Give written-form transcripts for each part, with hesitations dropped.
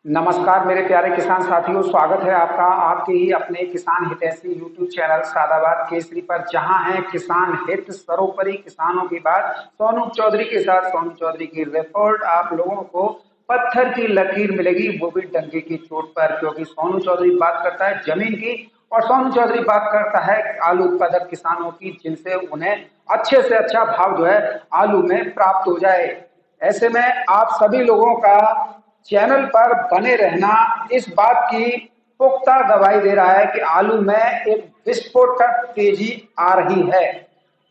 नमस्कार मेरे प्यारे किसान साथियों, स्वागत है आपका आपके ही अपने किसान हितैषी यूट्यूब चैनल सादाबाद केसरी पर, जहां है किसान हित सर्वोपरि किसानों की बात। सोनू चौधरी के साथ सोनू चौधरी की रिपोर्ट। आप लोगों को पत्थर की लकीर मिलेगी, वो भी डंके की चोट पर, क्योंकि सोनू चौधरी बात करता है जमीन की और सोनू चौधरी बात करता है आलू उत्पादक किसानों की, जिनसे उन्हें अच्छे से अच्छा भाव जो है आलू में प्राप्त हो जाए। ऐसे में आप सभी लोगों का चैनल पर बने रहना इस बात की पुख्ता गवाही दे रहा है कि आलू में एक विस्फोटक तेजी आ रही है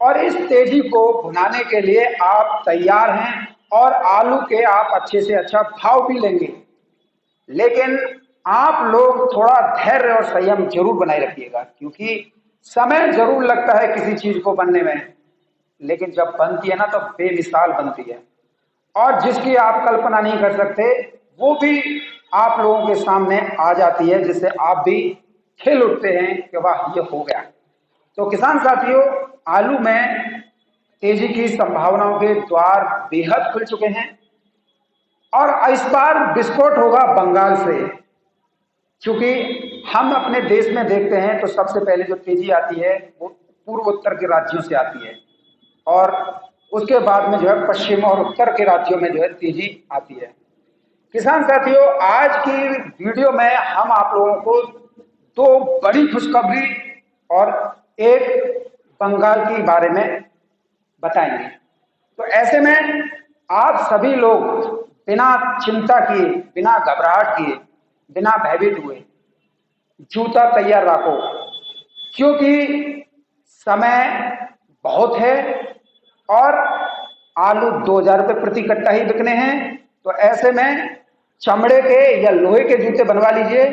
और इस तेजी को भुनाने के लिए आप तैयार हैं और आलू के आप अच्छे से अच्छा भाव भी लेंगे। लेकिन आप लोग थोड़ा धैर्य और संयम जरूर बनाए रखिएगा, क्योंकि समय जरूर लगता है किसी चीज को बनने में, लेकिन जब बनती है ना तो बेमिसाल बनती है और जिसकी आप कल्पना नहीं कर सकते वो भी आप लोगों के सामने आ जाती है, जिससे आप भी खिल उठते हैं कि वाह ये हो गया। तो किसान साथियों, आलू में तेजी की संभावनाओं के द्वार बेहद खुल चुके हैं और इस बार विस्फोट होगा बंगाल से। क्योंकि हम अपने देश में देखते हैं तो सबसे पहले जो तेजी आती है वो पूर्वोत्तर के राज्यों से आती है और उसके बाद में जो है पश्चिम और उत्तर के राज्यों में जो है तेजी आती है। किसान साथियों, आज की वीडियो में हम आप लोगों को दो बड़ी खुशखबरी और एक बंगाल के बारे में बताएंगे। तो ऐसे में आप सभी लोग बिना चिंता किए, बिना घबराहट किए, बिना भयभीत हुए जूता तैयार रखो, क्योंकि समय बहुत है और आलू 2000 रुपये प्रति कट्टा ही बिकने हैं। तो ऐसे में चमड़े के या लोहे के जूते बनवा लीजिए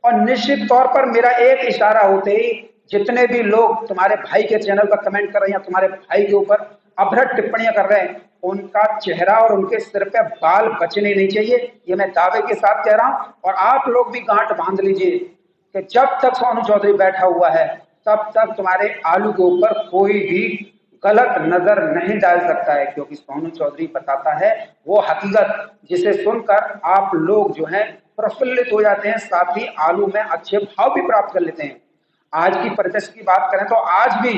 और निश्चित तौर पर मेरा एक इशारा होते ही जितने भी लोग तुम्हारे भाई के चैनल पर कमेंट कर रहे हैं या तुम्हारे भाई के ऊपर अभद्र टिप्पणियां कर रहे हैं, उनका चेहरा और उनके सिर पे बाल बचने नहीं चाहिए। ये मैं दावे के साथ कह रहा हूं और आप लोग भी गांठ बांध लीजिए कि जब तक सोनू चौधरी बैठा हुआ है तब तक तुम्हारे आलू के ऊपर कोई भी गलत नजर नहीं डाल सकता है, क्योंकि सोनू चौधरी बताता है वो हकीकत जिसे सुनकर आप लोग जो है प्रफुल्लित हो जाते हैं, साथ ही आलू में अच्छे भाव भी प्राप्त कर लेते हैं। आज की परिदृश्य की बात करें तो आज भी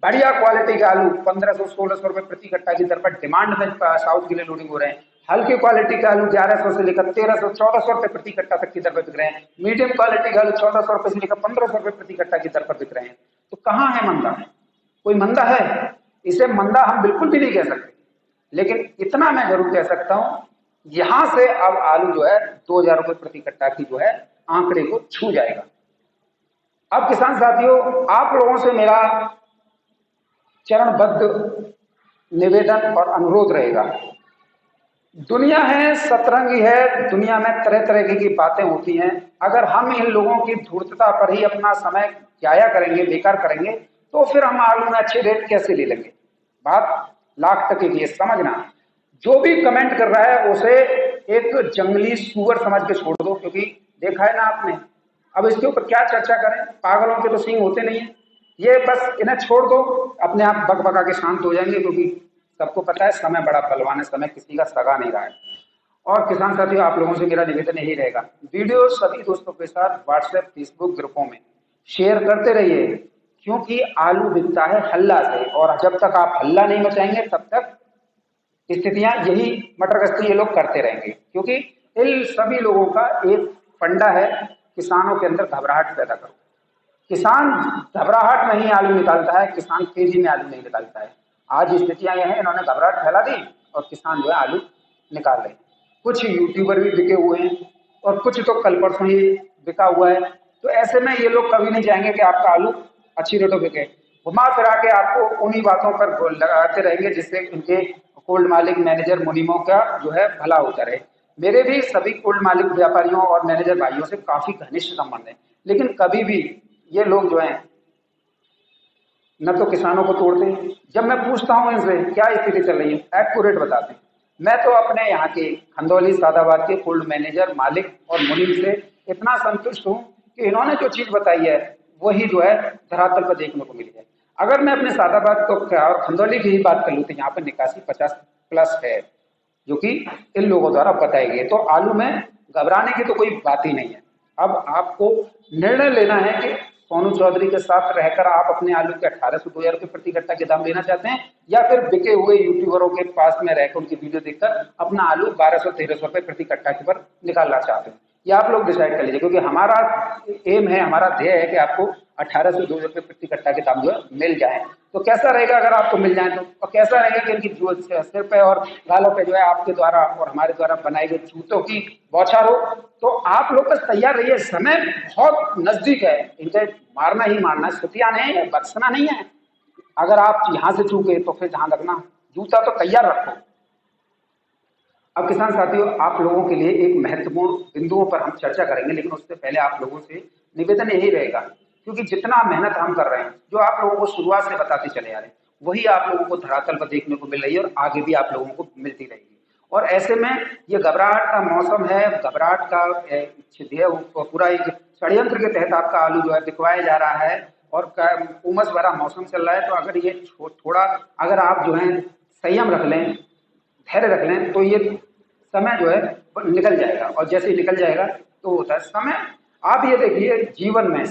बढ़िया क्वालिटी के आलू 1500-1600 रुपए प्रति कट्टा की दर पर डिमांड में साउथ के लिए लोडिंग हो रहे हैं। हल्की क्वालिटी के आलू 1100 से लेकर 1300-1400 रुपए प्रति कट्टा तक की दर पर बिक रहे हैं। मीडियम क्वालिटी के आलू 1400 रुपए से लेकर 1500 रुपए प्रति कट्टा की दर पर बिक रहे हैं। तो कहाँ है मंदा? कोई मंदा है? इसे मंदा हम बिल्कुल भी नहीं कह सकते, लेकिन इतना मैं जरूर कह सकता हूं, यहां से अब आलू जो है 2000 रुपए प्रति कट्टा की जो है आंकड़े को छू जाएगा। अब किसान साथियों, आप लोगों से मेरा चरणबद्ध निवेदन और अनुरोध रहेगा। दुनिया है, सतरंगी है, दुनिया में तरह तरह की बातें होती हैं। अगर हम इन लोगों की धूर्तता पर ही अपना समय जाया करेंगे, बेकार करेंगे, तो फिर हम आलू में अच्छे रेट कैसे ले लेंगे? बात लाख टके की है, समझना। जो भी कमेंट कर रहा है उसे एक जंगली सुअर समझ के छोड़ दो, क्योंकि देखा है ना आपने। अब इसके ऊपर क्या चर्चा करें, पागलों के तो सींग होते नहीं है। ये बस इन्हें छोड़ दो, अपने आप बक बका के शांत हो जाएंगे, क्योंकि सबको पता है समय बड़ा बलवान है, समय किसी का सगा नहीं रहा है। और किसान साथियों, आप लोगों से मेरा निवेदन यही रहेगा, वीडियो सभी दोस्तों के साथ व्हाट्सएप फेसबुक ग्रुपों में शेयर करते रहिए, क्योंकि आलू बिकता है हल्ला से और जब तक आप हल्ला नहीं मचाएंगे तब तक स्थितियां यही मटर गश्ती ये लोग करते रहेंगे। क्योंकि इन सभी लोगों का एक फंडा है, किसानों के अंदर घबराहट पैदा करो। किसान घबराहट में ही आलू निकालता है, किसान तेजी में आलू नहीं निकालता है। आज स्थितियां यह है, इन्होंने घबराहट फैला दी और किसान जो है आलू निकाल रहे हैं। कुछ यूट्यूबर भी बिके हुए हैं और कुछ तो कल परसों ही बिका हुआ है। तो ऐसे में ये लोग कभी नहीं चाहेंगे कि आपका आलू अच्छी रेटों बिके। घुमा फिरा के आपको उन्हीं बातों पर लगाते रहेंगे जिससे इनके कोल्ड मालिक मैनेजर मुनीमों का जो है भला होता रहे। मेरे भी सभी कोल्ड मालिक व्यापारियों और मैनेजर भाइयों से काफी घनिष्ठ संबंध है, लेकिन कभी भी ये लोग जो हैं न तो किसानों को तोड़ते हैं। जब मैं पूछता हूं इनसे क्या स्थिति चल रही है, एक्यूरेट बताते हैं। मैं तो अपने यहाँ के खंदौली सादाबाद के कोल्ड मैनेजर मालिक और मुनीम से इतना संतुष्ट हूँ कि इन्होंने जो चीज बताई है वही जो है धरातल पर देखने को मिली है। अगर मैं अपने सादाबाद को और खंदौली की ही बात कर लूँ तो यहाँ पर निकासी 50+ है, जो कि इन लोगों द्वारा बताई गई है। तो आलू में घबराने की तो कोई बात ही नहीं है। अब आपको निर्णय लेना है कि सोनू चौधरी के साथ रहकर आप अपने आलू के 18 से 2000 रुपये प्रति कट्टा के दाम लेना चाहते हैं, या फिर बिके हुए यूट्यूबरों के पास में रहकर उनकी वीडियो देखकर अपना आलू 1200-1300 रुपये प्रति कट्टा के पर निकालना चाहते हैं। ये आप लोग डिसाइड कर लीजिए, क्योंकि हमारा एम है, हमारा ध्येय है कि आपको 18 से 2000 रुपये प्रति कट्टा के दाम जो है मिल जाए। तो कैसा रहेगा अगर आपको मिल जाए तो, और कैसा रहेगा कि उनकी जो सिर पे और गालों पे जो है आपके द्वारा और हमारे द्वारा बनाए गए जूतों की बौछार हो। तो आप लोग बस तैयार रहिए, समय बहुत नजदीक है, इनके मारना ही मारना, छुट्टियां नहीं है, बख्शना नहीं है। अगर आप यहाँ से चूके तो फिर ध्यान रखना, जूता तो तैयार रखो। अब किसान साथियों, आप लोगों के लिए एक महत्वपूर्ण बिंदुओं पर हम चर्चा करेंगे, लेकिन उससे पहले आप लोगों से निवेदन यही रहेगा, क्योंकि जितना मेहनत हम कर रहे हैं, जो आप लोगों को शुरुआत से बताते चले आ रहे हैं, वही आप लोगों को धरातल पर देखने को मिल रही है और आगे भी आप लोगों को मिलती रहेगी। और ऐसे में ये घबराहट का मौसम है, घबराहट का पूरा एक षड्यंत्र के तहत आपका आलू जो है बिकवाया जा रहा है और उमस भरा मौसम चल रहा है। तो अगर ये थोड़ा अगर आप जो है संयम रख लें, धैर्य रख लें, तो ये समय जो है निकल जाएगा। और जैसे ही निकल जाएगा तो होता है समय, आप ये देखिए जीवन में,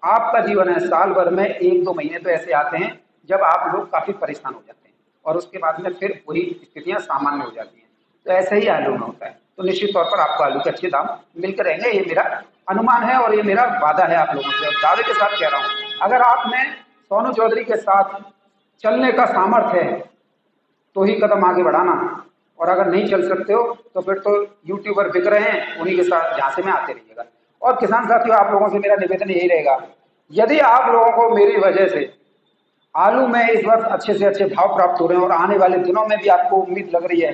आपका जीवन है, साल भर में 1-2 महीने तो ऐसे आते हैं जब आप लोग काफी परेशान हो जाते हैं और उसके बाद में फिर वही स्थितियां सामान्य हो जाती हैं। तो ऐसे ही आलू में होता है। तो निश्चित तौर पर आपको आलू के अच्छे दाम मिलकर रहेंगे, ये मेरा अनुमान है और ये मेरा वादा है आप लोगों से, दावे के साथ कह रहा हूँ। अगर आप में सोनू चौधरी के साथ चलने का सामर्थ्य है तो ही कदम आगे बढ़ाना, और अगर नहीं चल सकते हो तो फिर तो यूट्यूबर बिक रहे हैं, उन्हीं के साथ झांसे में आते रहिएगा। और किसान साथियों, आप लोगों से मेरा निवेदन यही रहेगा, यदि आप लोगों को मेरी वजह से आलू में इस वर्ष अच्छे से अच्छे भाव प्राप्त हो रहे हैं और आने वाले दिनों में भी आपको उम्मीद लग रही है,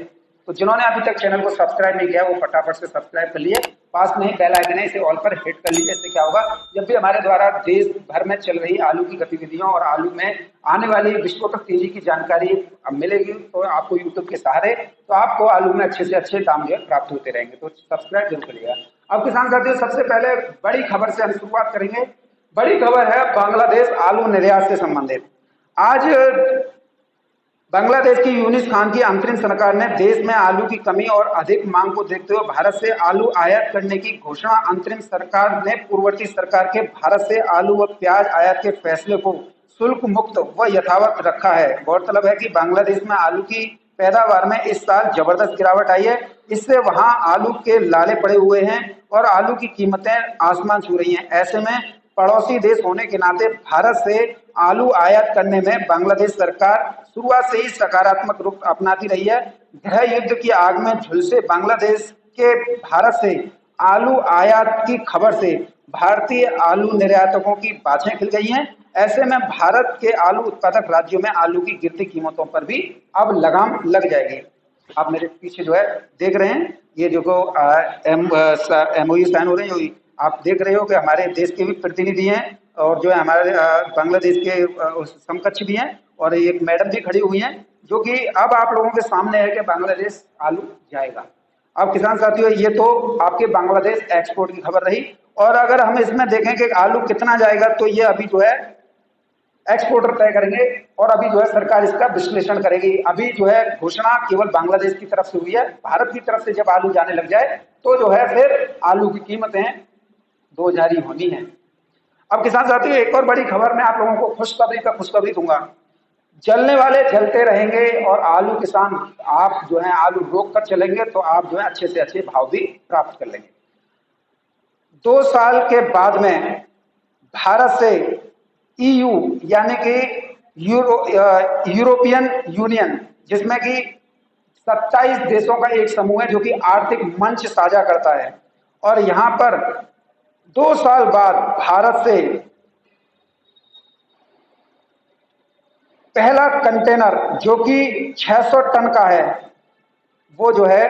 तो जिन्होंने अभी तक चैनल को सब्सक्राइब नहीं किया वो फटाफट से सब्सक्राइब कर लिए, पास में ही बेल आइकन है, इसे ऑल पर हिट कर लीजिए। इससे क्या होगा, जब भी हमारे द्वारा देश भर में चल रही आलू की गतिविधियों और आलू में आने वाली विस्फोटक तेजी की जानकारी मिलेगी, तो आपको यूट्यूब के सहारे तो आपको आलू में अच्छे से अच्छे दाम जो है प्राप्त होते रहेंगे। तो सब्सक्राइब जरूर करिएगा। अब किसान साथियों, सबसे पहले बड़ी खबर से हम शुरुआत करेंगे। बड़ी खबर है बांग्लादेश आलू निर्यात से संबंधित। आज बांग्लादेश की यूनिस खान की अंतरिम सरकार ने देश में आलू की कमी और अधिक मांग को देखते हुए भारत से आलू आयात करने की घोषणा। अंतरिम सरकार ने पूर्ववर्ती सरकार के भारत से आलू व प्याज आयात के फैसले को शुल्क मुक्त व यथावत रखा है। गौरतलब है कि बांग्लादेश में आलू की पैदावार में इस साल जबरदस्त गिरावट आई है। इससे वहां आलू के लाले पड़े हुए हैं और आलू की कीमतें आसमान छू रही हैं। ऐसे में पड़ोसी देश होने के नाते भारत से आलू आयात करने में बांग्लादेश सरकार शुरुआत से ही सकारात्मक रुख अपनाती रही है। गृह युद्ध की आग में झुलसे बांग्लादेश के भारत से आलू आयात की खबर से भारतीय आलू निर्यातकों की बाछें खिल गई हैं। ऐसे में भारत के आलू उत्पादक राज्यों में आलू की गिरती कीमतों पर भी अब लगाम लग जाएगी। आप मेरे पीछे जो है देख रहे हैं, ये जो MOU साइन हो रहे हैं, आप देख रहे हो कि हमारे देश के भी प्रतिनिधि हैं और जो है हमारे बांग्लादेश के समकक्ष भी हैं, और एक मैडम भी खड़ी हुई हैं, जो कि अब आप लोगों के सामने है कि बांग्लादेश आलू जाएगा। अब किसान साथियों, ये तो आपके बांग्लादेश एक्सपोर्ट की खबर रही, और अगर हम इसमें देखें कि आलू कितना जाएगा, तो ये अभी जो है एक्सपोर्टर तय करेंगे और अभी जो है सरकार इसका विश्लेषण करेगी। अभी जो है घोषणा केवल बांग्लादेश की तरफ से हुई है। भारत की तरफ से जब आलू जाने लग जाए तो जो है फिर आलू की कीमतें दो जारी होनी है। अब किसान साथियों, एक और बड़ी खबर मैं आप लोगों को खुशखबरी दूंगा। जलने वाले जलते रहेंगे और आलू किसान आप जो है आलू रोक कर चलेंगे तो आप जो है अच्छे से अच्छे भाव भी प्राप्त कर लेंगे। 2 साल के बाद में भारत से EU यानी कि यूरोपियन यूनियन, जिसमें कि 27 देशों का एक समूह है जो कि आर्थिक मंच साझा करता है, और यहां पर 2 साल बाद भारत से पहला कंटेनर जो कि 600 टन का है, वो जो है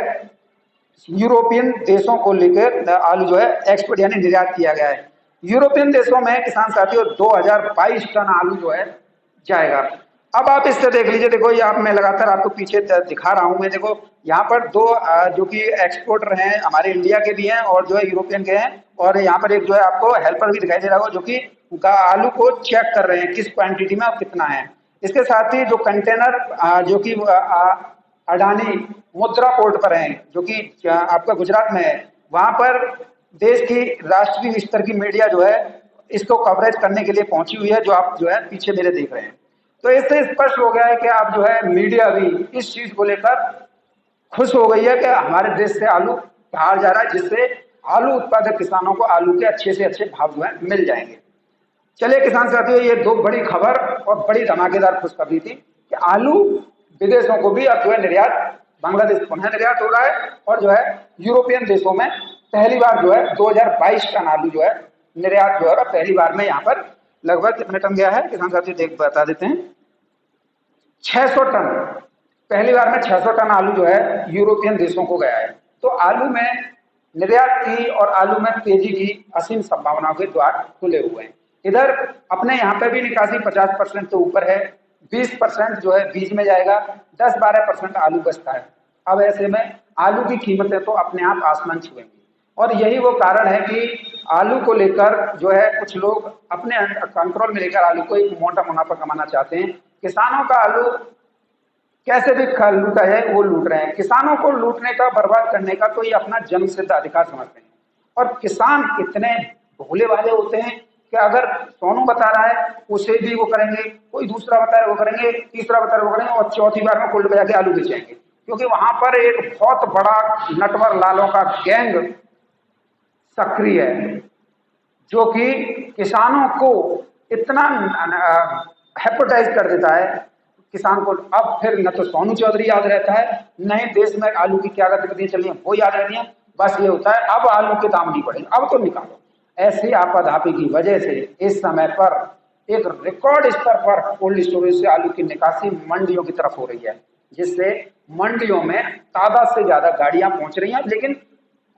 यूरोपियन देशों को लेकर आलू जो है एक्सपोर्ट यानी निर्यात किया गया है। यूरोपियन देशों में किसान साथियों 2022 टन आलू जो है जाएगा। अब आप इससे देख लीजिए, देखो ये आप मैं लगातार आपको पीछे दिखा रहा हूं मैं, देखो यहाँ पर 2 जो कि एक्सपोर्टर हैं हमारे इंडिया के भी हैं और जो है यूरोपियन के हैं, और यहाँ पर एक जो है आपको हेल्पर भी दिखाई दे रहा होगा जो कि आलू को चेक कर रहे हैं किस क्वांटिटी में और कितना है। इसके साथ ही जो कंटेनर जो कि अडानी मुद्रा पोर्ट पर हैं, जो कि आपका गुजरात में है, वहां पर देश की राष्ट्रीय स्तर की मीडिया जो है इसको कवरेज करने के लिए पहुंची हुई है, जो आप जो है पीछे मेरे देख रहे हैं। तो इससे स्पष्ट हो गया है कि अब जो है मीडिया भी इस चीज को लेकर खुश हो गई है कि हमारे देश से आलू बाहर जा रहा है, जिससे आलू उत्पादक किसानों को आलू के अच्छे से अच्छे भाव जो है मिल जाएंगे। चलिए किसान साथियों, ये दो बड़ी खबर और बड़ी धमाकेदार खुशखबरी थी कि आलू विदेशों को भी अब जो है निर्यात, बांग्लादेश पुनः निर्यात हो रहा है और जो है यूरोपियन देशों में पहली बार जो है 2022 टन आलू जो है निर्यात जो है पहली बार में यहाँ पर लगभग कितने टन गया है किसान साथियों देख बता देते हैं, 600 टन। पहली बार में 600 टन आलू जो है यूरोपियन देशों को गया है। तो आलू में निर्यात की और आलू में तेजी की असीम संभावनाओं के द्वार खुले हुए हैं। इधर अपने यहाँ पे भी निकासी 50% तो ऊपर है, 20% जो है बीज में जाएगा, 10-12% आलू बचता है। अब ऐसे में आलू की कीमतें तो अपने आप आसमान छुएंगी और यही वो कारण है कि आलू को लेकर जो है कुछ लोग अपने कंट्रोल में लेकर आलू को एक मोटा मुनाफा कमाना चाहते हैं। किसानों का आलू कैसे भी लूटा जाए वो लूट रहे हैं। किसानों को लूटने का, बर्बाद करने का तो ये अपना जन्म सिद्ध अधिकार समझते हैं। और किसान इतने भोले भाले होते हैं कि अगर सोनू बता रहा है उसे भी वो करेंगे, कोई दूसरा बता रहा है वो करेंगे, तीसरा बता रहा है वो करेंगे और चौथी बार में कुल बजा के आलू बेचेंगे, क्योंकि वहां पर एक बहुत बड़ा नटवर लालों का गैंग सक्रिय है जो कि किसानों को इतना हेपेटाइज कर देता है किसान को। अब फिर न तो सोनू चौधरी याद रहता है, न ही देश में आलू की क्या गतिविधियां चल रही है वो याद रहती है। बस ये होता है अब आलू के दाम नहीं बढ़ेंगे, अब तो निकालो। ऐसी आपाधापी की वजह से इस समय पर एक रिकॉर्ड स्तर पर कोल्ड स्टोरेज से आलू की निकासी मंडियों की तरफ हो रही है, जिससे मंडियों में तादाद से ज्यादा गाड़ियां पहुंच रही हैं। लेकिन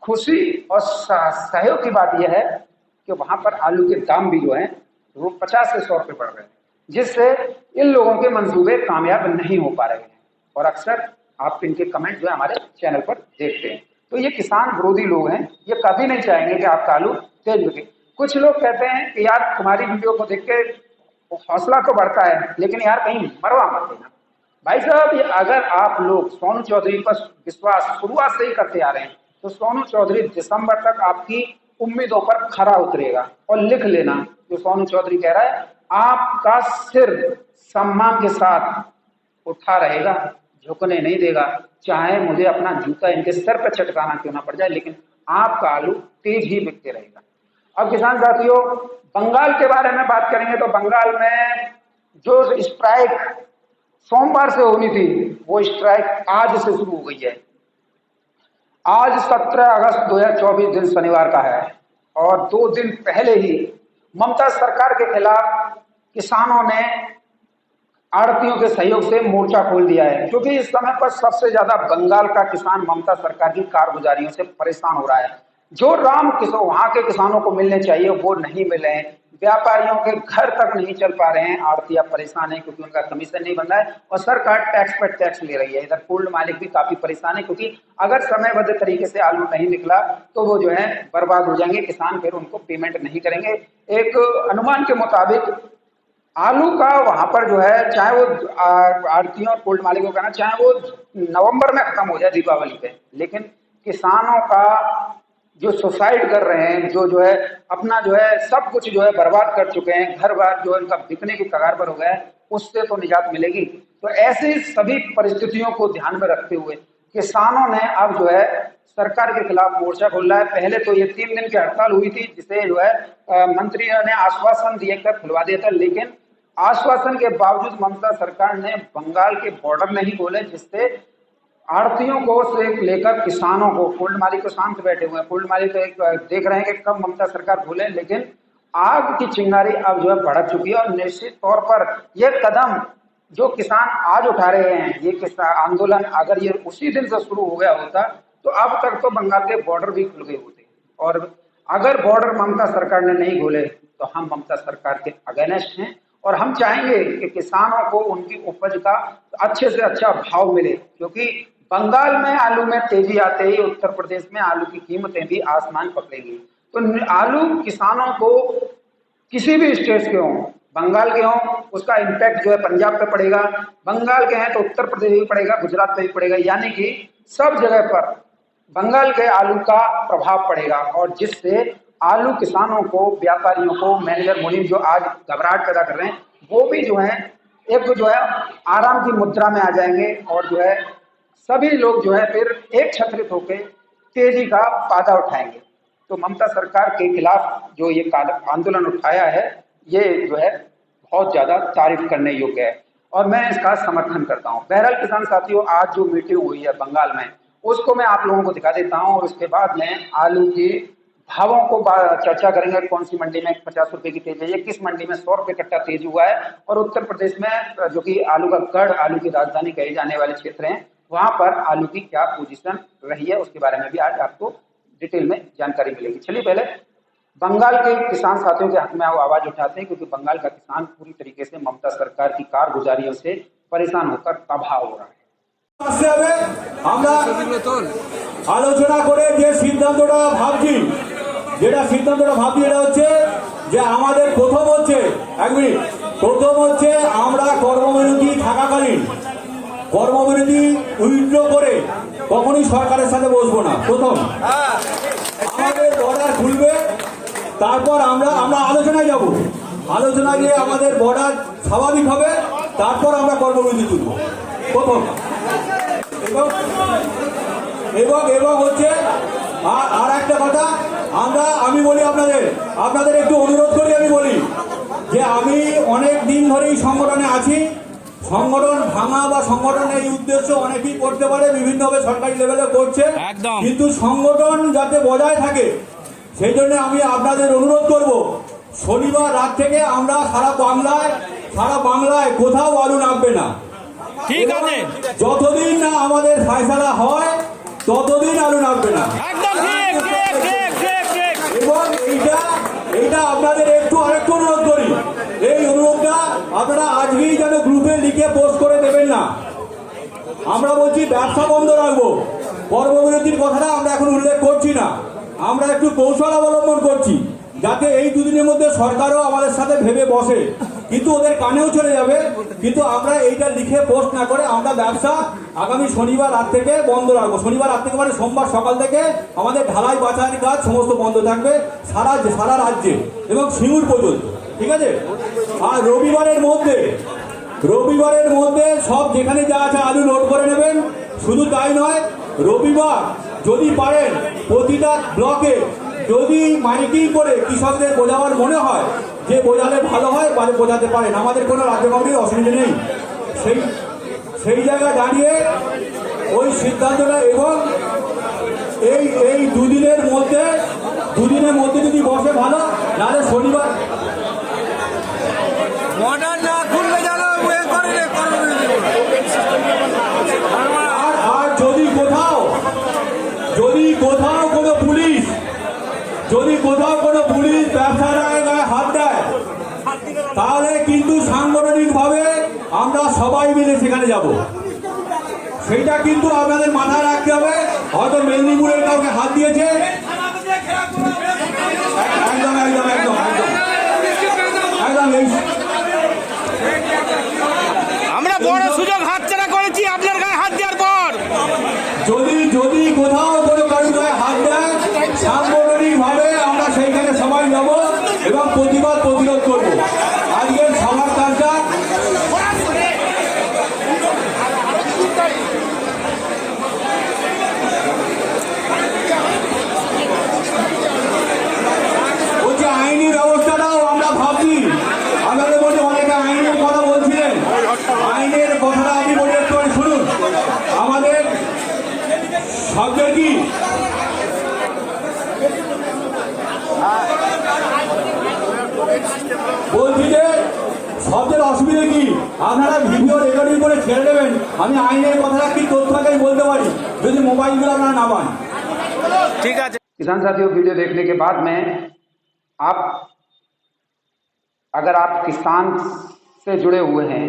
खुशी और सहयोग की बात यह है कि वहां पर आलू के दाम भी जो है वो 50 से 100 रुपए बढ़ रहे हैं, जिससे इन लोगों के मंसूबे कामयाब नहीं हो पा रहे हैं। और अक्सर आप इनके कमेंट जो है हमारे चैनल पर देखते हैं। तो ये किसान विरोधी लोग हैं, ये कभी नहीं चाहेंगे कि आपका आलू तेज बिके। कुछ लोग कहते हैं कि यार तुम्हारी वीडियो को देख के हौसला तो बढ़ता है, लेकिन यार कहीं मरवा मत देना। भाई साहब, ये अगर आप लोग सोनू चौधरी पर विश्वास शुरुआत से ही करते आ रहे हैं तो सोनू चौधरी दिसंबर तक आपकी उम्मीदों पर खरा उतरेगा। और लिख लेना, जो सोनू चौधरी कह रहा है, आपका सिर सम्मान के साथ उठा रहेगा, झुकने नहीं देगा, चाहे मुझे अपना जूता इनके सर पर चटकाना क्यों ना पड़ जाए, लेकिन आपका आलू तेज ही बिकते रहेगा। अब किसान साथियों, बंगाल के बारे में बात करेंगे तो बंगाल में जो स्ट्राइक सोमवार से होनी थी वो स्ट्राइक आज से शुरू हो गई है। आज 17 अगस्त 2024 दिन शनिवार का है और 2 दिन पहले ही ममता सरकार के खिलाफ किसानों ने आड़तियों के सहयोग से मोर्चा खोल दिया है, क्योंकि इस समय पर सबसे ज्यादा बंगाल का किसान ममता सरकार की कारगुजारियों से परेशान हो रहा है। जो राम किसान वहां के किसानों को मिलने चाहिए वो नहीं मिले हैं, व्यापारियों के घर तक नहीं चल पा रहे हैं, आड़तिया परेशान है क्योंकि उनका कमीशन नहीं बन रहा है और सरकार टैक्स पर टैक्स ले रही है। इधर कोल्ड मालिक भी काफी परेशान है, क्योंकि अगर समयबद्ध तरीके से आलू नहीं निकला तो वो जो है बर्बाद हो जाएंगे, किसान फिर उनको पेमेंट नहीं करेंगे। एक अनुमान के मुताबिक आलू का वहां पर जो है, चाहे वो आड़तियों और कोल्ड मालिकों का ना, चाहे वो नवंबर में खत्म हो जाए दीपावली पे, लेकिन किसानों का जो सुसाइड कर रहे हैं, जो है अपना जो है सब कुछ जो है बर्बाद कर चुके हैं, घर बार जो है उनका बिकने की कगार पर हो गया है, उससे तो निजात मिलेगी। तो ऐसी सभी परिस्थितियों को ध्यान में रखते हुए किसानों ने अब जो है सरकार के खिलाफ मोर्चा खोला है। पहले तो ये 3 दिन की हड़ताल हुई थी, जिसे जो है मंत्रियों ने आश्वासन दिए कर खुलवा दिया था, लेकिन आश्वासन के बावजूद ममता सरकार ने बंगाल के बॉर्डर नहीं खोले, जिससे आड़तियों को से लेकर किसानों को, कोल्ड मालिक तो शांत बैठे हुए हैं, कोल्ड मालिक तो एक देख रहे हैं कि कब ममता सरकार खोले, लेकिन आग की चिंगारी अब जो है भड़क चुकी है। और निश्चित तौर पर यह कदम जो किसान आज उठा रहे हैं, ये किसान आंदोलन अगर ये उसी दिन से शुरू हो गया होता तो अब तक तो बंगाल के बॉर्डर भी खुल गए होते। और अगर बॉर्डर ममता सरकार ने नहीं खोले तो हम ममता सरकार के अगेंस्ट हैं और हम चाहेंगे कि किसानों को उनकी उपज का अच्छे से अच्छा भाव मिले, क्योंकि बंगाल में आलू में तेजी आते ही उत्तर प्रदेश में आलू की कीमतें भी आसमान पकड़ेंगी। तो आलू किसानों को किसी भी स्टेट के हों, बंगाल के हों, उसका इम्पैक्ट जो है पंजाब पे पड़ेगा, बंगाल के हैं तो उत्तर प्रदेश भी पड़ेगा, गुजरात पे भी पड़ेगा, यानी कि सब जगह पर बंगाल के आलू का प्रभाव पड़ेगा और जिससे आलू किसानों को, व्यापारियों को, मैनेजर मुनीम जो आज घबराहट पैदा कर रहे हैं, वो भी जो है एक जो है आराम की मुद्रा में आ जाएंगे और जो है सभी लोग जो है फिर एक छत्रित होकर तेजी का फायदा उठाएंगे। तो ममता सरकार के खिलाफ जो ये आंदोलन उठाया है, ये जो है बहुत ज्यादा तारीफ करने योग्य है और मैं इसका समर्थन करता हूँ। बहरहाल किसान साथियों, आज जो मीटिंग हुई है बंगाल में, उसको मैं आप लोगों को दिखा देता हूँ और उसके बाद में आलू की भावों को चर्चा करेंगे। कौन सी मंडी में 50 रुपए की तेजी है, किस मंडी में 100 रुपए कट्टा तेजी हुआ है और उत्तर प्रदेश में जो कि आलू का गढ़, आलू की राजधानी कहे जाने वाले क्षेत्र हैं, वहां पर आलू की क्या पोजीशन रही है, उसके बारे में भी आज आपको डिटेल में जानकारी मिलेगी। चलिए पहले बंगाल के किसान साथियों के हक में आवाज उठाते हैं, क्योंकि बंगाल का किसान पूरी तरीके से ममता सरकार की कारगुजारियों से परेशान होकर तबाह हो रहा है। আলোচনা করে যে সিদ্ধান্তটা ভাবছি, এটা হচ্ছে যে আমাদের প্রথম হচ্ছে আমরা কর্মবিরতি থাকাকালীন কর্মবিরতি উইথড্র করে কখনোই সরকারের সাথে বসবো না। প্রথম আমাদের বর্ডার খুলবে, তারপর আমরা আলোচনায় যাব, আলোচনা গিয়ে আমাদের বর্ডার স্বাভাবিক হবে, তারপর আমরা কর্মবিরতি তুলব প্রথম। এবং হচ্ছে আর একটা কথা, আমি বলি আপনাদের একটু অনুরোধ করি, আমি বলি যে আমি অনেক দিন ধরেই সংগঠনে আছি। সংগঠন ভাঙা বা সংগঠনের এই উদ্দেশ্য অনেকেই করতে পারে, বিভিন্নভাবে সরকারি লেভেলে করছে, কিন্তু সংগঠন যাতে বজায় থাকে সেই জন্য আমি আপনাদের অনুরোধ করব, শনিবার রাত থেকে আমরা সারা বাংলায় কোথাও আলু নামবে না। ঠিক আছে, যতদিন না আমাদের ফয়সালা হয় ততদিন আলু নামবে না। এবং এইটা আপনাদের আরেকটু অনুরোধ করি, এই অনুরোধটা আপনারা আজকেই যেন গ্রুপে লিখে পোস্ট করে দেবেন না। আমরা বলছি ব্যবসা বন্ধ রাখবো, কর্মবিরতির কথাটা আমরা এখন উল্লেখ করছি না, আমরা একটু কৌশল অবলম্বন করছি যাতে এই দুদিনের মধ্যে সরকারও আমাদের সাথে ভেবে বসে, কিন্তু ওদের কানেও চলে যাবে। কিন্তু আমরা এইটা লিখে পোস্ট না করে আমরা ব্যবসা আগামী শনিবার রাত থেকে বন্ধ রাখবো। শনিবার রাত থেকে মানে সোমবার সকাল থেকে আমাদের ঢালাই বাছাইয়ের কাজ সমস্ত বন্ধ থাকবে সারা রাজ্যে এবং সিঙ্গুর পর্যন্ত, ঠিক আছে। আর রবিবারের মধ্যে সব যেখানে যা আছে আলু লোড করে নেবেন। শুধু তাই নয়, রবিবার যদি পারেন প্রতিটা ব্লকে যদি মাইকিং করে কৃষকদের বোঝাবার মনে হয় যে বোঝালে ভালো হয়, বোঝাতে পারেন, আমাদের কোনো রাজ্য কমিটির অসুবিধা নেই। সেই জায়গায় দাঁড়িয়ে ওই সিদ্ধান্তটা এবং এই দুদিনের মধ্যে যদি বসে ভালো, নাহলে শনিবার আর যদি কোথাও কোনো পুলিশ ব্যবসার গায়ে হাত দেয়, তাহলে কিন্তু সাংগঠনিক ভাবে আমরা সবাই মিলে সেখানে যাব। সেইটা কিন্তু আপনাদের মাথায় রাখতে হবে। হয়তো মেদিনীপুরের কাউকে হাত দিয়েছে, একদম আমরা বড় সুযোগ হাতছাড়া করেছি আপনার গায়ে হাত দেওয়ার পর। যদি কোথাও কোনো কারোর গায়ে হাত দেয়, সাংগঠনিক ভাবে আমরা সেইখানে সবাই যাব এবং প্রতিরোধ করব। আজকের সবার কাজটা বলছি, আইনি ব্যবস্থাটাও আমরা ভাবছি। আপনাদের মধ্যে অনেকে আইনের কথা বলছিলেন, আইনের কথাটা আমি বলে একটু শুনুন। আমাদের সবচেয়ে কি বলছি যে সবচেয়ে অসুবিধা কি, আপনারা ভিডিও রেকর্ডিং করে ছেড়ে দেবেন। আমি আইনের কথাটা কি তথ্য আগে বলতে পারি যদি মোবাইলগুলো আপনারা না পান। ঠিক আছে किसान साथियों, वीडियो देखने के बाद में अगर आप किसान से जुड़े हुए हैं,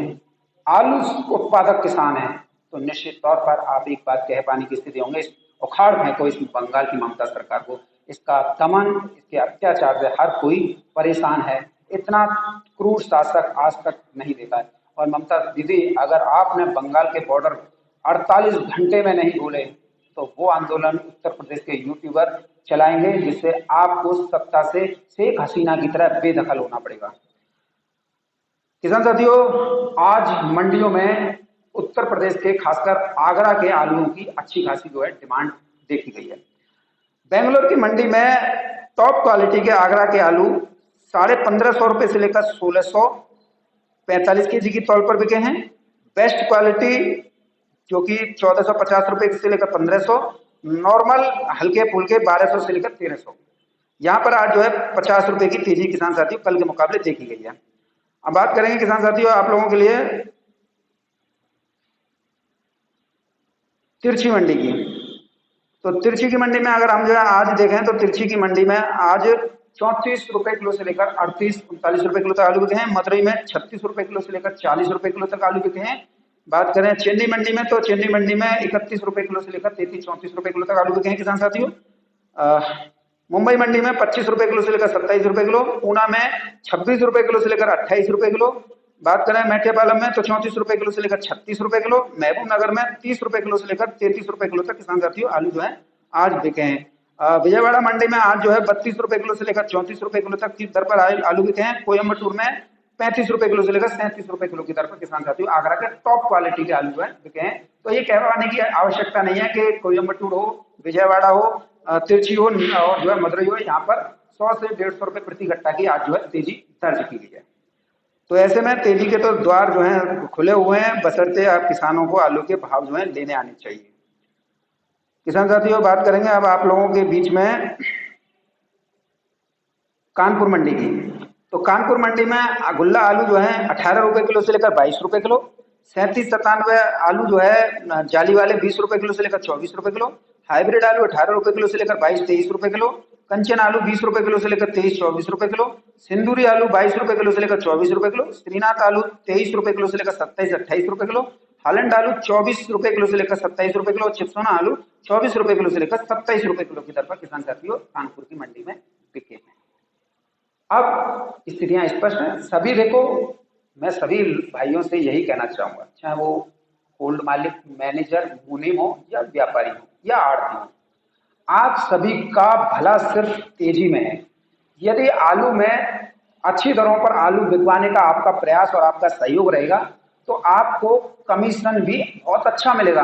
आलू उत्पादक किसान हैं, तो निश्चित तौर पर आप एक बात कह पाने की स्थिति होंगे, इस उखाड़ फेंको इस बंगाल की ममता सरकार को। इसका दमन, इसके अत्याचार से हर कोई परेशान है। इतना क्रूर शासक आज तक नहीं देखा है। और ममता दीदी, अगर आपने बंगाल के बॉर्डर 48 घंटे में नहीं खोले तो वो आंदोलन उत्तर प्रदेश के यूट्यूबर चलाएंगे, जिससे आपको सत्ता से शेख हसीना की तरह बेदखल होना पड़ेगा। किसान साथियों, आज मंडियों में उत्तर प्रदेश के खासकर आगरा के आलूओं की अच्छी खासी जो है डिमांड देखी गई है। बेंगलोर की मंडी में टॉप क्वालिटी के आगरा के आलू 1550 रुपए से लेकर 1645 केजी की तौल पर बिके हैं। बेस्ट क्वालिटी जो कि 1450 रुपए से लेकर 1500, नॉर्मल हल्के फुल्के 1200 से लेकर 1300। यहाँ पर आज जो है 50 रुपए की तेजी किसान साथियों कल के मुकाबले देखी गई है। अब बात करेंगे किसान साथियों आप लोगों के लिए तिरछी मंडी की। तो तिरछी की मंडी में अगर हम जो है आज देखें तो तिरछी की मंडी में आज 34 रुपए किलो से लेकर 38-39 रुपए किलो तक आलू बिके हैं। मदुरई में 36 रुपए किलो से लेकर 40 रुपए किलो तक आलू बिके हैं। बात करें चेन्नई मंडी में तो चेन्नई मंडी में 31 रुपए किलो से लेकर 33-34 रुपए किलो तक आलू बिके हैं किसान साथियों। मुंबई मंडी में 25 रुपए किलो से लेकर 27 रुपए किलो। ऊना में 26 रुपए किलो से लेकर 28 रुपए किलो। बात करें मेठेपालम में तो 34 रुपए किलो से लेकर 36 रुपए किलो। महबूब नगर में 30 रुपए किलो से लेकर 33 रुपए किलो तक किसान साथियों आलू जो है आज बिके हैं। विजयवाड़ा मंडी में आज जो है 32 रुपए किलो से लेकर 34 रुपए किलो तक की दर पर आलू बिके हैं। कोयम्बटूर में 35 रुपए किलो से लेकर 37 रुपए किलो की दर पर किसान साथियों आगरा के टॉप क्वालिटी के आलू जो है बिके हैं। तो ये कहवाने की आवश्यकता नहीं है कि कोयम्बटूर हो, विजयवाड़ा हो, तिरछी हो और जो है मदुरई हो, यहाँ पर 100 से 150 रुपए प्रति गट्टा की आज जो है तेजी दर्ज की गई है। तो ऐसे में तेजी के तो द्वार जो है खुले हुए हैं, बशर्ते आप किसानों को आलू के भाव जो है लेने आने चाहिए। किसान साथियों बात करेंगे अब आप लोगों के बीच में कानपुर मंडी की। तो कानपुर मंडी में गुल्ला आलू जो है 18 रुपए किलो से लेकर 22 रुपए किलो। 37-97 आलू जो है जाली वाले 20 रुपए किलो से लेकर 24 रुपए किलो। हाइब्रिड आलू 18 रुपए किलो से लेकर 22-23 रुपए किलो। कंचन आलू 20 रुपए किलो से लेकर 23-24 रुपए किलो। सिंदूरी आलू 22 रुपए किलो से लेकर 24 रुपए किलो। श्रीनाथ आलू 23 रुपए किलो से लेकर 27-28 रुपए किलो। हालैंड आलू 24 रुपए किलो से लेकर 27 रुपए किलो। चिप्सोना आलू 24 रुपए किलो से लेकर 27 रुपए किलो की दर पर किसान साथियों कानपुर की मंडी में बिके हैं। अब स्थितियां स्पष्ट हैं। सभी देखो, मैं सभी भाइयों से यही कहना चाहूंगा, चाहे वो होल्ड मालिक, मैनेजर, मुनीम हो या व्यापारी हो या आड़ती हो, आप सभी का भला सिर्फ तेजी में है। यदि आलू में अच्छी दरों पर आलू बिकवाने का आपका प्रयास और आपका सहयोग रहेगा तो आपको कमीशन भी बहुत अच्छा मिलेगा।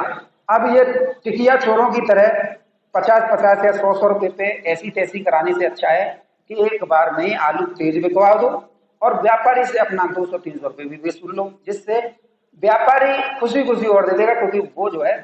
अब ये टिकिया चोरों की तरह 50-50 या 100 रुपए पे ऐसी तैसी कराने से अच्छा है कि एक बार में आलू तेज बिकवा दो और व्यापारी से अपना 200-300 रुपए भी वसूल लो, जिससे व्यापारी खुशी खुशी और दे देगा, क्योंकि वो जो है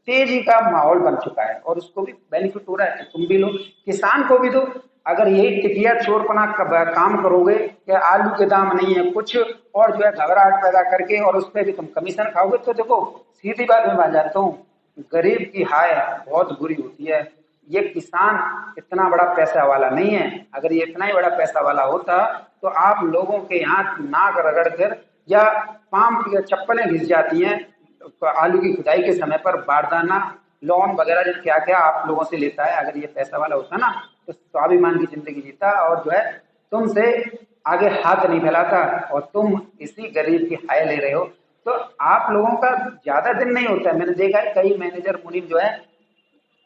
तेजी का माहौल बन चुका है और उसको भी बेनिफिट हो रहा है। तुम भी लो, किसान को भी दो। अगर यही टिकिया चोरपना काम करोगे कि आलू के दाम नहीं है कुछ और जो है घबराहट पैदा करके और उस पर भी तुम कमीशन खाओगे, तो देखो सीधी बात मैं जानता हूँ, गरीब की हाय बहुत बुरी होती है। ये किसान इतना बड़ा पैसा वाला नहीं है। अगर ये इतना ही बड़ा पैसा वाला होता तो आप लोगों के यहाँ नाक रगड़ कर या पाम या चप्पलें घिस जाती हैं आलू की खुदाई के समय पर। बारदाना, लोन वगैरह जो क्या क्या आप लोगों से लेता है, अगर ये पैसा वाला होता ना तो स्वाभिमान की जिंदगी जीता और जो है तुमसे आगे हाथ नहीं फैलाता, और तुम इसी गरीब की हाय ले रहे हो। तो आप लोगों का ज्यादा दिन नहीं होता है। मैंने देखा है कई मैनेजर मुनीम जो है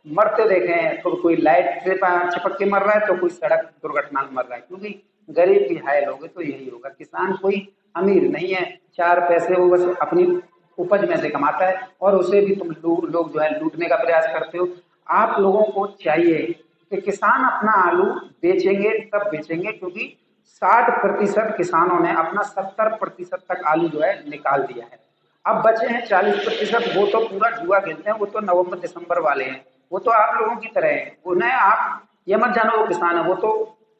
मरते देखे हैं, तो कोई लाइट से चिपक के मर रहा है तो कोई सड़क दुर्घटना में मर रहा है, क्योंकि गरीब की हाय लोगे तो यही होगा। किसान कोई अमीर नहीं है, 4 पैसे वो बस अपनी उपज में से कमाता है और उसे भी तुम लोग जो है लूटने का प्रयास करते हो। आप लोगों को चाहिए कि किसान अपना आलू बेचेंगे तब बेचेंगे, क्योंकि 60% किसानों ने अपना 70% तक आलू जो है निकाल दिया है। अब बचे हैं 40%, वो तो पूरा जुआ खेलते हैं, वो तो नवंबर-दिसंबर वाले हैं, वो तो आप लोगों की तरह है। उन्हें आप ये मत जानो वो किसान है, वो तो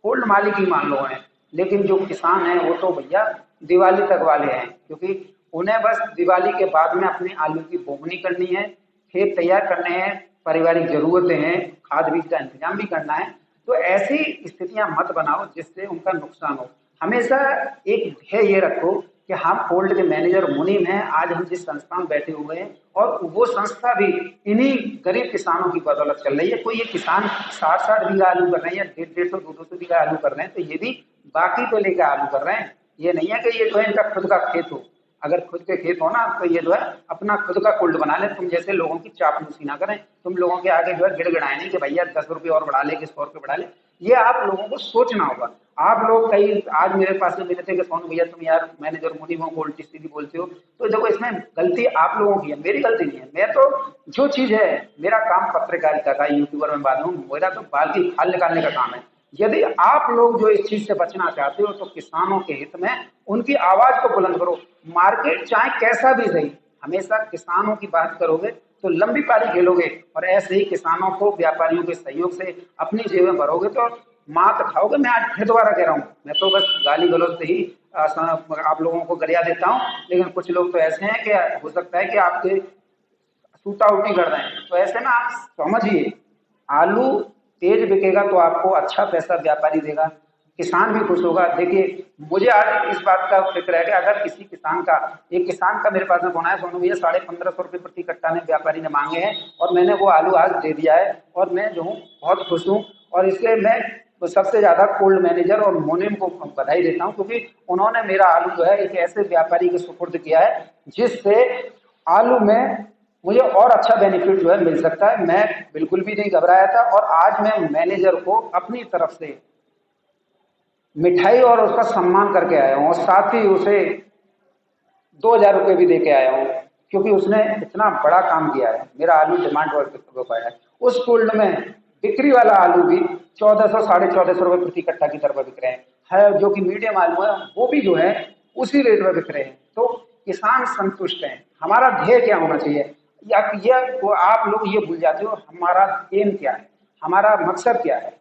होल्ड मालिक ही मान लो है। लेकिन जो किसान है वो तो भैया दिवाली तक वाले हैं, क्योंकि उन्हें बस दिवाली के बाद में अपने आलू की बोवनी करनी है, खेत तैयार करने हैं, पारिवारिक जरूरतें हैं, खाद बीज का इंतजाम भी करना है। तो ऐसी स्थितियां मत बनाओ जिससे उनका नुकसान हो। हमेशा एक ध्येय ये रखो कि हम होल्ड के मैनेजर मुनीम हैं, आज हम जिस संस्था में बैठे हुए हैं और वो संस्था भी इन्हीं गरीब किसानों की बदौलत चल रही है। कोई ये किसान 60-60 बीघा आलू कर रहे हैं या 150-200 बीघा आलू कर रहे हैं, तो ये भी बाकी को लेकर आलू कर रहे हैं। ये नहीं है कि ये जो है इनका खुद का खेत हो। अगर खुद के खेत हो ना तो ये जो है अपना खुद का कुल्ड बना ले। तुम जैसे लोगों की चापलूसी ना करें, तुम लोगों के आगे जो है गिड़गिड़ाए नहीं कि भैया 10 रुपये और बढ़ा ले कि 100 रुपये बढ़ा ले। ये आप लोगों को सोचना होगा। आप लोग कई आज मेरे पास में मिले थे कि सोनू भैया तुम यार मैनेजर मुनीमों को उल्टी सीधी बोलते हो, तो देखो इसमें गलती आप लोगों की है, मेरी गलती नहीं है। मैं तो जो चीज है, मेरा काम पत्रकारिता का, यूट्यूबर में बात हूँ, मेरा तो बाल की खाल निकालने का काम है। यदि आप लोग जो इस चीज से बचना चाहते हो तो किसानों के हित में उनकी आवाज को बुलंद करो। मार्केट चाहे कैसा भी सही, हमेशा किसानों की बात करोगे तो लंबी पारी खेलोगे, और ऐसे ही किसानों को व्यापारियों के सहयोग से अपनी जेबें भरोगे तो मात खाओगे। मैं आज फिर दोबारा कह रहा हूँ, मैं तो बस गाली गलौज से ही आप लोगों को गरिया देता हूँ, लेकिन कुछ लोग तो ऐसे हैं कि हो सकता है कि आपके सूता उल्टी कर रहे हैं। तो ऐसे में आप समझिए, आलू तेज बिकेगा तो आपको अच्छा पैसा व्यापारी देगा, किसान भी खुश होगा। देखिए मुझे आज इस बात का फिक्र है कि अगर किसी किसान का, एक किसान का मेरे पास में फोन आया, सोनू भैया 1550 रुपये प्रति कट्टा ने व्यापारी ने मांगे हैं और मैंने वो आलू आज दे दिया है और मैं जो हूँ बहुत खुश हूँ। और इसलिए मैं तो सबसे ज्यादा कोल्ड मैनेजर और मोनिम को बधाई देता हूं, क्योंकि उन्होंने मेरा आलू जो है एक ऐसे व्यापारी के सुपुर्द किया है जिससे आलू में मुझे और अच्छा बेनिफिट जो है मिल सकता है। मैं बिल्कुल भी नहीं घबराया था और आज मैं मैनेजर को अपनी तरफ से मिठाई और उसका सम्मान करके आया हूँ और साथ ही उसे 2000 रुपये भी दे के आया हूँ, क्योंकि उसने इतना बड़ा काम किया है। मेरा आलू डिमांड हो पाया है। उस कोल्ड में बिक्री वाला आलू भी 1400 1450 रुपये प्रति कट्टा की तरफ बिक रहे हैं, जो कि मीडियम आलू है वो भी जो है उसी रेट में बिक रहे हैं। तो किसान संतुष्ट हैं। हमारा ध्येय क्या होना चाहिए, या तो आप लोग ये भूल जाते हो हमारा एम क्या है, हमारा मकसद क्या है।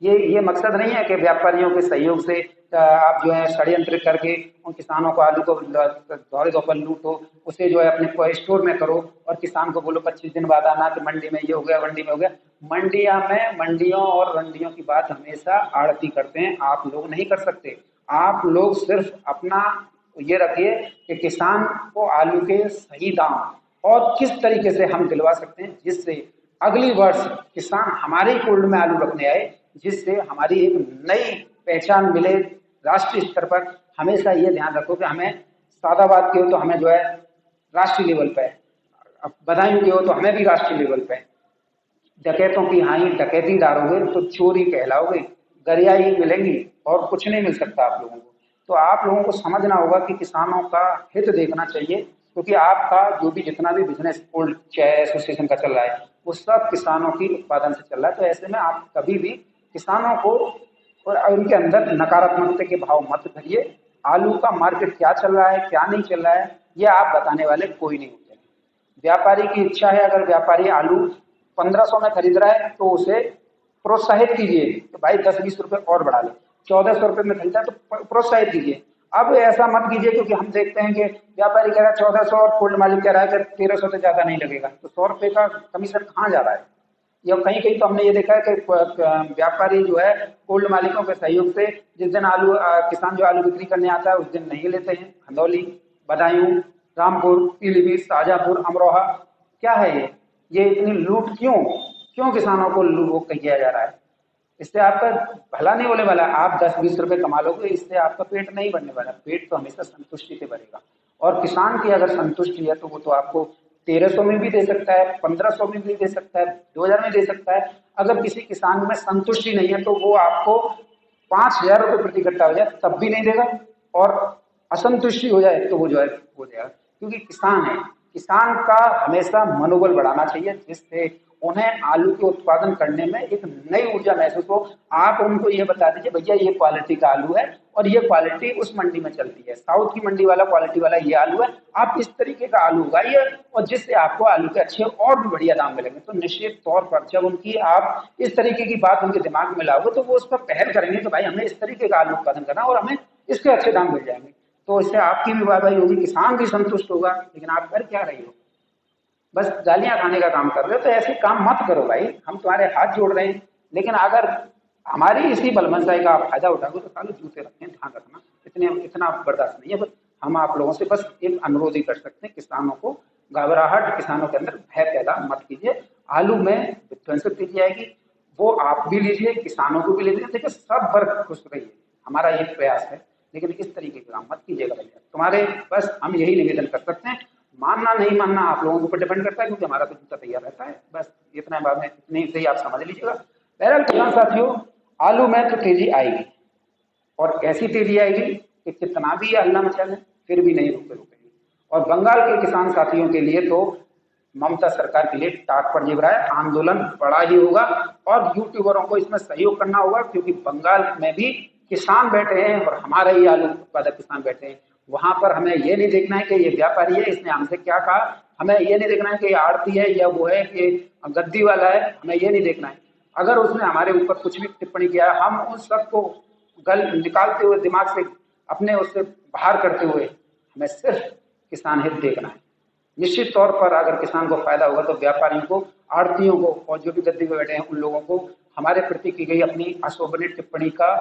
ये मकसद नहीं है कि व्यापारियों के सहयोग से आप जो है षड्यंत्र करके उन किसानों को आलू को दौरे दोपहर लूटो, उसे जो है अपने स्टोर में करो और किसान को बोलो 25 दिन बाद आना कि मंडी में ये हो गया, मंडी में हो गया। मंडियों और रंडियों की बात हमेशा आड़ती करते हैं, आप लोग नहीं कर सकते। आप लोग सिर्फ अपना ये रखिए कि किसान को आलू के सही दाम और किस तरीके से हम दिलवा सकते हैं जिससे अगली वर्ष किसान हमारे कोल्ड में आलू रखने आए, जिससे हमारी एक नई पहचान मिले राष्ट्रीय स्तर पर। हमेशा ये ध्यान रखो कि हमें सादाबाद के हो तो हमें जो है राष्ट्रीय लेवल पे, बदायूं के हो तो हमें भी राष्ट्रीय लेवल पे, डकैतों की हाई डकैती डालोगे तो चोरी कहलाओगे, गरियाई मिलेंगी और कुछ नहीं मिल सकता आप लोगों को। तो आप लोगों को समझना होगा कि किसानों का हित देखना चाहिए, क्योंकि आपका जो भी जितना भी बिजनेस कोल्ड चेयर एसोसिएशन का चल रहा है वो सब किसानों की उत्पादन से चल रहा है। तो ऐसे में आप कभी भी किसानों को और उनके अंदर नकारात्मकता के भाव मत भरिए। आलू का मार्केट क्या चल रहा है क्या नहीं चल रहा है ये आप बताने वाले कोई नहीं होते। व्यापारी की इच्छा है, अगर व्यापारी आलू 1500 में खरीद रहा है तो उसे प्रोत्साहित कीजिए कि भाई 10-20 रुपए और बढ़ा ले। 1400 रुपये में खरीदा तो प्रोत्साहित कीजिए। अब ऐसा मत कीजिए, क्योंकि हम देखते हैं कि व्यापारी कह रहा है 1400 और कोल्ड मालिक कह रहा है कि 1300 से ज्यादा नहीं लगेगा, तो 100 रुपये का कमीशन कहाँ जा रहा है। या कहीं कहीं तो हमने ये देखा है कि व्यापारी जो है कोल्ड मालिकों के सहयोग से जिस दिन आलू किसान जो आलू बिक्री करने आता है उस दिन नहीं लेते हैं। खंदौली, बदायूं, रामपुर, पीलीभीत, शाहजहांपुर, अमरोहा, क्या है ये इतनी लूट क्यों किसानों को लूट किया जा रहा है। इससे आपका भला नहीं होने वाला। आप 10-20 रुपए कमा लोगे, इससे आपका पेट नहीं भरने वाला। पेट तो हमेशा संतुष्टि से भरेगा, और किसान की अगर संतुष्टि है तो वो तो आपको 1300 में भी दे सकता है, 1500 में भी दे सकता है, 2000 में दे सकता है। अगर किसी किसान में संतुष्टि नहीं है तो वो आपको 5000 रुपये प्रति कट्टा हो जाए तब भी नहीं देगा, और असंतुष्टि हो जाए तो वो जो है हो जाएगा। क्योंकि किसान है, किसान का हमेशा मनोबल बढ़ाना चाहिए जिससे उन्हें आलू के उत्पादन करने में एक नई ऊर्जा महसूस हो। आप उनको ये बता दीजिए भैया ये क्वालिटी का आलू है और ये क्वालिटी उस मंडी में चलती है, साउथ की मंडी वाला क्वालिटी वाला ये आलू है, आप इस तरीके का आलू उगाइए और जिससे आपको आलू के अच्छे और भी बढ़िया दाम मिलेंगे। तो निश्चित तौर पर जब उनकी आप इस तरीके की बात उनके दिमाग में लाओगे तो वो उस पर पहल करेंगे कि भाई हमें इस तरीके का आलू उत्पादन करना और हमें इसके अच्छे दाम मिल जाएंगे। तो इससे आपकी भी वाहवाही होगी, किसान भी संतुष्ट होगा। लेकिन आप कर क्या रही हो, बस गालियां खाने का काम कर रहे हो। तो ऐसे काम मत करो भाई, हम तुम्हारे हाथ जोड़ रहे हैं। लेकिन अगर हमारी इसी बलमनसाई का आप फायदा उठाओगे तो साले जूते रखें, ध्यान रखना। इतना बर्दाश्त नहीं है। बस हम आप लोगों से बस एक अनुरोध ही कर सकते हैं, किसानों को घबराहट, किसानों के अंदर भय पैदा मत कीजिए। आलू में विध्वंसक की जाएगी, वो आप भी लीजिए, किसानों को भी लीजिए। देखिए सब वर्ग खुश रहिए, हमारा ये प्रयास है। लेकिन इस तरीके का काम मत कीजिएगा भैया। तुम्हारे बस हम यही निवेदन कर सकते हैं। मानना नहीं मानना आप लोगों के ऊपर डिपेंड करता है, क्योंकि हमारा तो जूता तैयार रहता है। बस इतना बात है, इतनी से ही आप समझ लीजिएगा। बहरहाल किसान साथियों, आलू में तो तेजी आएगी, और ऐसी तेजी आएगी कि कितना भी ये हल्ला मचा लें फिर भी नहीं रुकेगी। और बंगाल के किसान साथियों के लिए तो ममता सरकार के लिए टाट पर जिबरा है, आंदोलन बड़ा ही होगा और यूट्यूबरों को इसमें सहयोग करना होगा, क्योंकि बंगाल में भी किसान बैठे हैं और हमारे ही आलू उत्पादक किसान बैठे हैं। वहां पर हमें ये नहीं देखना है कि ये व्यापारी है, इसने हमसे क्या कहा, हमें ये नहीं देखना है कि ये आड़ती है या वो है कि गद्दी वाला है, हमें ये नहीं देखना है। अगर उसने हमारे ऊपर कुछ भी टिप्पणी किया है, हम उन सबको गल निकालते हुए, दिमाग से अपने उससे बाहर करते हुए हमें सिर्फ किसान हित देखना है। निश्चित तौर पर अगर किसान को फायदा होगा तो व्यापारियों को, आड़तियों को और जो भी गद्दी में बैठे हैं उन लोगों को हमारे प्रति की गई अपनी अशोभनीय टिप्पणी का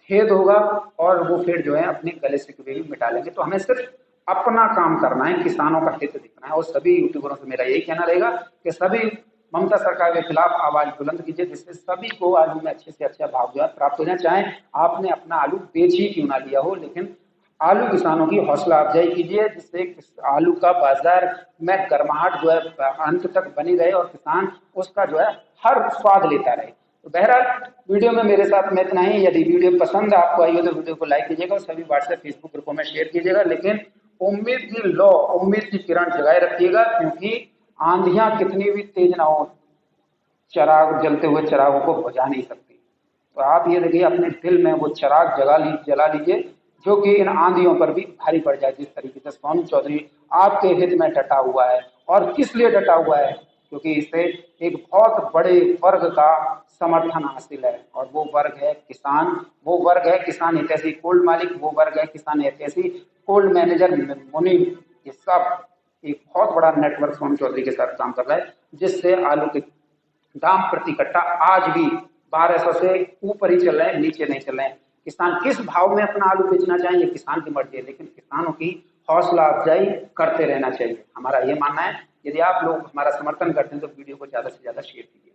खेद होगा, और वो फिर जो है अपने गले से भी मिटा लेंगे। तो हमें सिर्फ अपना काम करना है, किसानों का हित देखना है। और सभी यूट्यूबरों से मेरा यही कहना रहेगा कि सभी ममता सरकार के खिलाफ आवाज बुलंद कीजिए, जिससे सभी को आलू में अच्छे से अच्छा भाव जो है प्राप्त हो जाए। चाहे आपने अपना आलू बेच ही क्यों ना लिया हो, लेकिन आलू किसानों की हौसला अफजाई कीजिए, जिससे आलू का बाजार में गर्माहट जो है अंत तक बनी रहे और किसान उसका जो है हर स्वाद लेता रहे। तो बहरहाल वीडियो में मेरे साथ में इतना ही। यदि वीडियो पसंद आपको आई हो तो वीडियो को लाइक कीजिएगा और सभी व्हाट्सएप फेसबुक ग्रुपों में शेयर कीजिएगा। लेकिन उम्मीद की लो, उम्मीद की किरण जगाए रखिएगा, क्योंकि आंधियां कितनी भी तेज ना हो, चिराग जलते हुए चिरागों को बुझा नहीं सकती। तो आप ये देखिए, अपने दिल में वो चिराग जला लीजिए जो कि इन आंधियों पर भी भारी पड़ जाए। जिस तरीके से सोनू चौधरी आपके हित में डटा हुआ है, और किस लिए डटा हुआ है, क्योंकि इससे एक बहुत बड़े वर्ग का समर्थन हासिल है, और वो वर्ग है किसान, वो वर्ग है किसान हितैषी कोल्ड मालिक, वो वर्ग है किसान हितैषी कोल्ड मैनेजर मुनीम। ये सब एक बहुत बड़ा नेटवर्क सोनू चौधरी के साथ काम कर रहा है, जिससे आलू के दाम प्रति कट्टा आज भी 1200 से ऊपर ही चल रहे हैं, नीचे नहीं चल रहे हैं। किसान किस भाव में अपना आलू बेचना चाहे ये किसान की मर्जी है, लेकिन किसानों की हौसला अफजाई करते रहना चाहिए, हमारा ये मानना है। यदि आप लोग हमारा समर्थन करते हैं तो वीडियो को ज्यादा से ज्यादा शेयर कीजिए।